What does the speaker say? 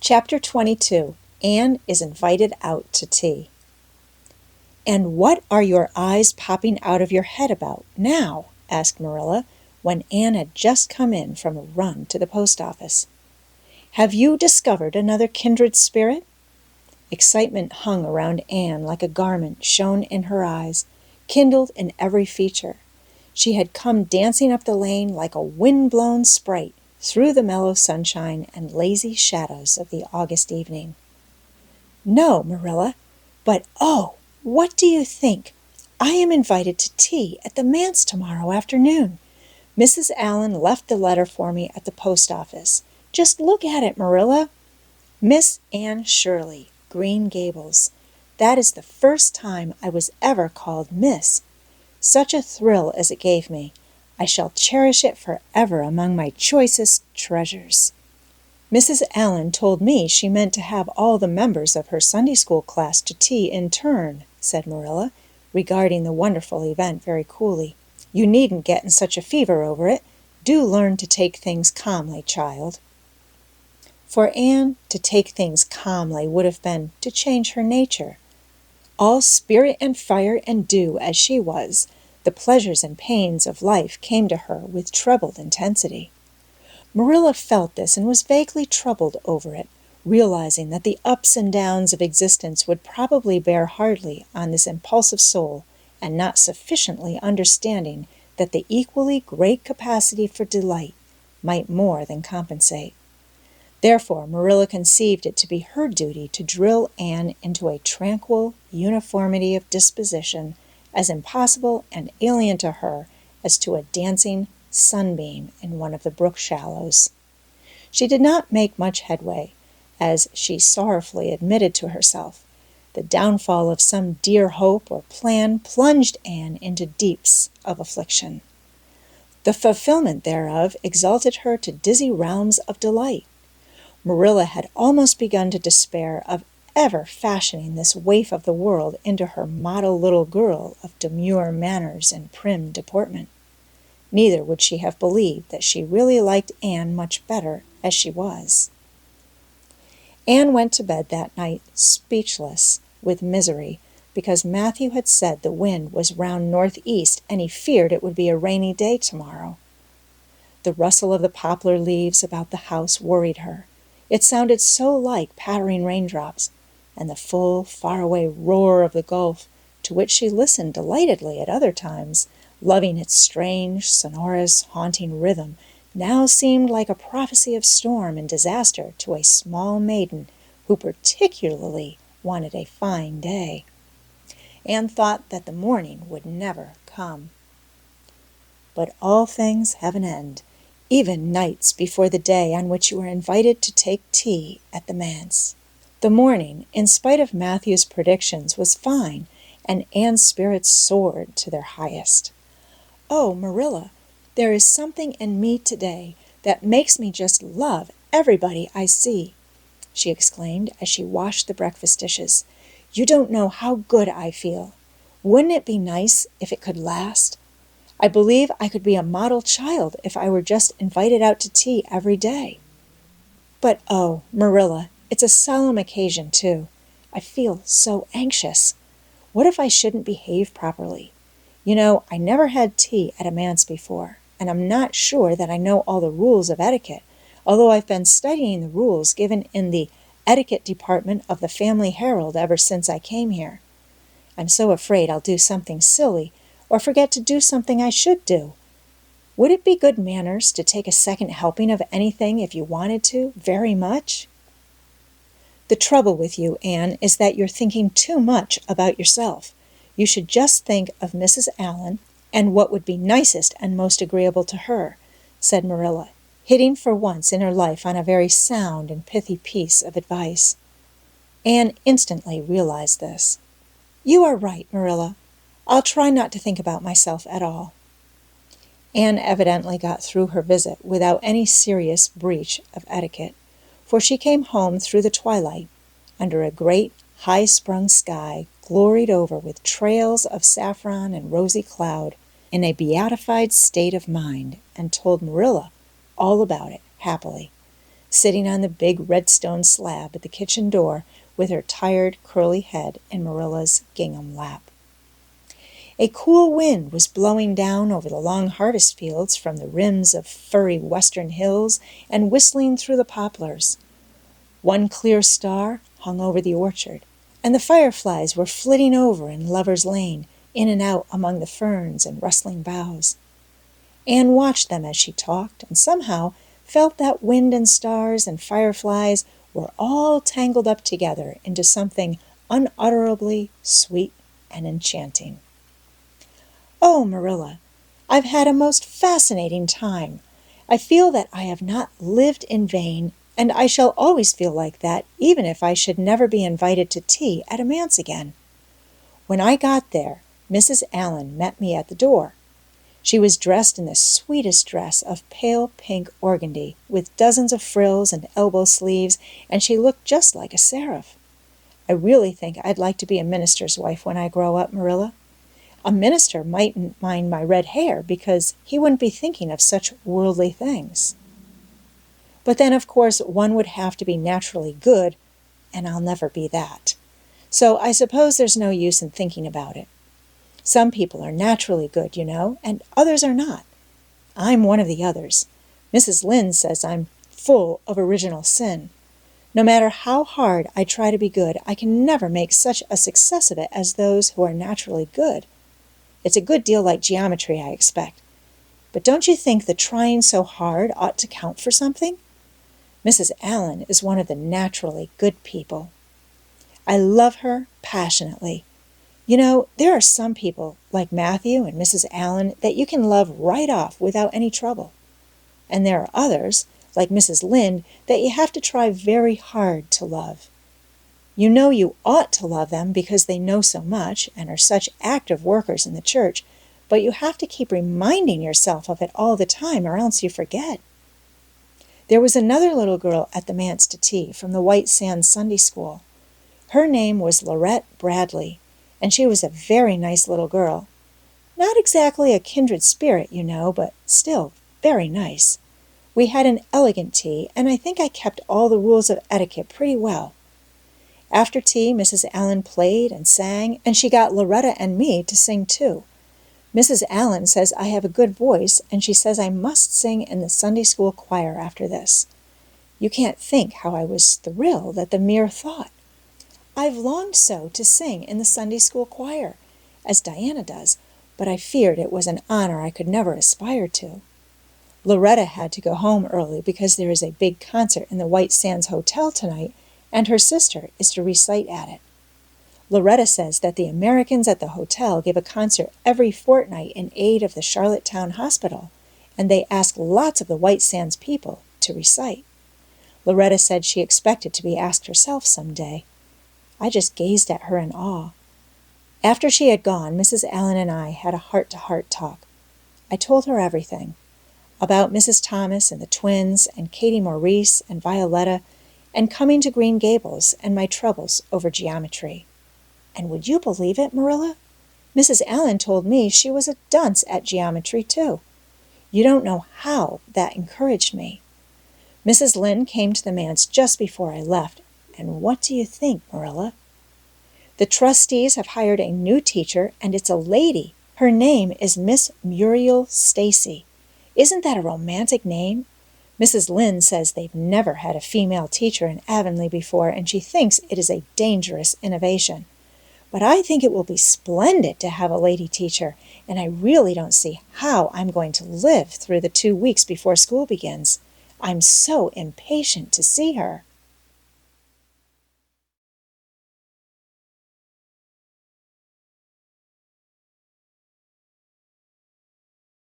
Chapter 22. Anne is invited out to tea. "And what are your eyes popping out of your head about now?" asked Marilla, when Anne had just come in from a run to the post office. "Have you discovered another kindred spirit?" Excitement hung around Anne like a garment, shone in her eyes, kindled in every feature. She had come dancing up the lane like a wind-blown sprite through the mellow sunshine and lazy shadows of the August evening. "No, Marilla, but oh, what do you think? I am invited to tea at the manse tomorrow afternoon. Mrs. Allan left the letter for me at the post office. Just look at it, Marilla. Miss Anne Shirley, Green Gables. That is the first time I was ever called Miss. Such a thrill as it gave me. I shall cherish it forever among my choicest treasures." "Mrs. Allan told me she meant to have all the members of her Sunday school class to tea in turn," said Marilla, regarding the wonderful event very coolly. "You needn't get in such a fever over it. Do learn to take things calmly, child." For Anne, to take things calmly would have been to change her nature. All spirit and fire and dew as she was, the pleasures and pains of life came to her with trebled intensity. Marilla felt this and was vaguely troubled over it, realizing that the ups and downs of existence would probably bear hardly on this impulsive soul, and not sufficiently understanding that the equally great capacity for delight might more than compensate. Therefore, Marilla conceived it to be her duty to drill Anne into a tranquil uniformity of disposition as impossible and alien to her as to a dancing sunbeam in one of the brook shallows. She did not make much headway, as she sorrowfully admitted to herself. The downfall of some dear hope or plan plunged Anne into deeps of affliction. The fulfillment thereof exalted her to dizzy realms of delight. Marilla had almost begun to despair of ever fashioning this waif of the world into her model little girl of demure manners and prim deportment. Neither would she have believed that she really liked Anne much better as she was. Anne went to bed that night speechless with misery, because Matthew had said the wind was round northeast and he feared it would be a rainy day tomorrow. The rustle of the poplar leaves about the house worried her. It sounded so like pattering raindrops, and the full, faraway roar of the Gulf, to which she listened delightedly at other times, loving its strange, sonorous, haunting rhythm, now seemed like a prophecy of storm and disaster to a small maiden who particularly wanted a fine day. Anne thought that the morning would never come. But all things have an end, even nights before the day on which you are invited to take tea at the manse. The morning, in spite of Matthew's predictions, was fine, and Anne's spirits soared to their highest. "Oh, Marilla, there is something in me today that makes me just love everybody I see," she exclaimed as she washed the breakfast dishes. "You don't know how good I feel. Wouldn't it be nice if it could last? I believe I could be a model child if I were just invited out to tea every day. But oh, Marilla, it's a solemn occasion, too. I feel so anxious. What if I shouldn't behave properly? You know, I never had tea at a manse before, and I'm not sure that I know all the rules of etiquette, although I've been studying the rules given in the etiquette department of the Family Herald ever since I came here. I'm so afraid I'll do something silly, or forget to do something I should do. Would it be good manners to take a second helping of anything if you wanted to, very much?" "The trouble with you, Anne, is that you're thinking too much about yourself. You should just think of Mrs. Allan and what would be nicest and most agreeable to her," said Marilla, hitting for once in her life on a very sound and pithy piece of advice. Anne instantly realized this. "You are right, Marilla. I'll try not to think about myself at all." Anne evidently got through her visit without any serious breach of etiquette, for she came home through the twilight, under a great, high-sprung sky gloried over with trails of saffron and rosy cloud, in a beatified state of mind, and told Marilla all about it happily, sitting on the big red stone slab at the kitchen door with her tired, curly head in Marilla's gingham lap. A cool wind was blowing down over the long harvest fields from the rims of furry western hills and whistling through the poplars. One clear star hung over the orchard, and the fireflies were flitting over in Lover's Lane, in and out among the ferns and rustling boughs. Anne watched them as she talked, and somehow felt that wind and stars and fireflies were all tangled up together into something unutterably sweet and enchanting. "Oh, Marilla, I've had a most fascinating time. I feel that I have not lived in vain, and I shall always feel like that, even if I should never be invited to tea at a manse again." When I got there, Mrs. Allan met me at the door. She was dressed in the sweetest dress of pale pink organdy, with dozens of frills and elbow sleeves, and she looked just like a seraph. "I really think I'd like to be a minister's wife when I grow up, Marilla. A minister mightn't mind my red hair because he wouldn't be thinking of such worldly things. But then, of course, one would have to be naturally good, and I'll never be that. So I suppose there's no use in thinking about it. Some people are naturally good, you know, and others are not. I'm one of the others. Mrs. Lynde says I'm full of original sin. No matter how hard I try to be good, I can never make such a success of it as those who are naturally good. It's a good deal like geometry, I expect. But don't you think the trying so hard ought to count for something? Mrs. Allan is one of the naturally good people. I love her passionately. You know, there are some people, like Mathew and Mrs. Allan, that you can love right off without any trouble. And there are others, like Mrs. Lynde, that you have to try very hard to love. You know you ought to love them because they know so much and are such active workers in the church, but you have to keep reminding yourself of it all the time or else you forget. There was another little girl at the manse to tea from the White Sands Sunday School. Her name was Laurette Bradley, and she was a very nice little girl. Not exactly a kindred spirit, you know, but still very nice. We had an elegant tea, and I think I kept all the rules of etiquette pretty well. After tea, Mrs. Allan played and sang, and she got Loretta and me to sing too. Mrs. Allan says I have a good voice, and she says I must sing in the Sunday school choir after this. You can't think how I was thrilled at the mere thought. I've longed so to sing in the Sunday school choir, as Diana does, but I feared it was an honor I could never aspire to. Loretta had to go home early because there is a big concert in the White Sands Hotel tonight, and her sister is to recite at it. Loretta says that the Americans at the hotel give a concert every fortnight in aid of the Charlottetown Hospital, and they ask lots of the White Sands people to recite. Loretta said she expected to be asked herself some day. I just gazed at her in awe. After she had gone, Mrs. Allan and I had a heart-to-heart talk. I told her everything, about Mrs. Thomas and the twins and Katie Maurice and Violetta and coming to Green Gables and my troubles over geometry. And would you believe it, Marilla? Mrs. Allan told me she was a dunce at geometry, too. You don't know how that encouraged me. Mrs. Lynde came to the manse just before I left, and what do you think, Marilla? The trustees have hired a new teacher, and it's a lady. Her name is Miss Muriel Stacy. Isn't that a romantic name? Mrs. Lynde says they've never had a female teacher in Avonlea before, and she thinks it is a dangerous innovation. But I think it will be splendid to have a lady teacher, and I really don't see how I'm going to live through the 2 weeks before school begins. I'm so impatient to see her.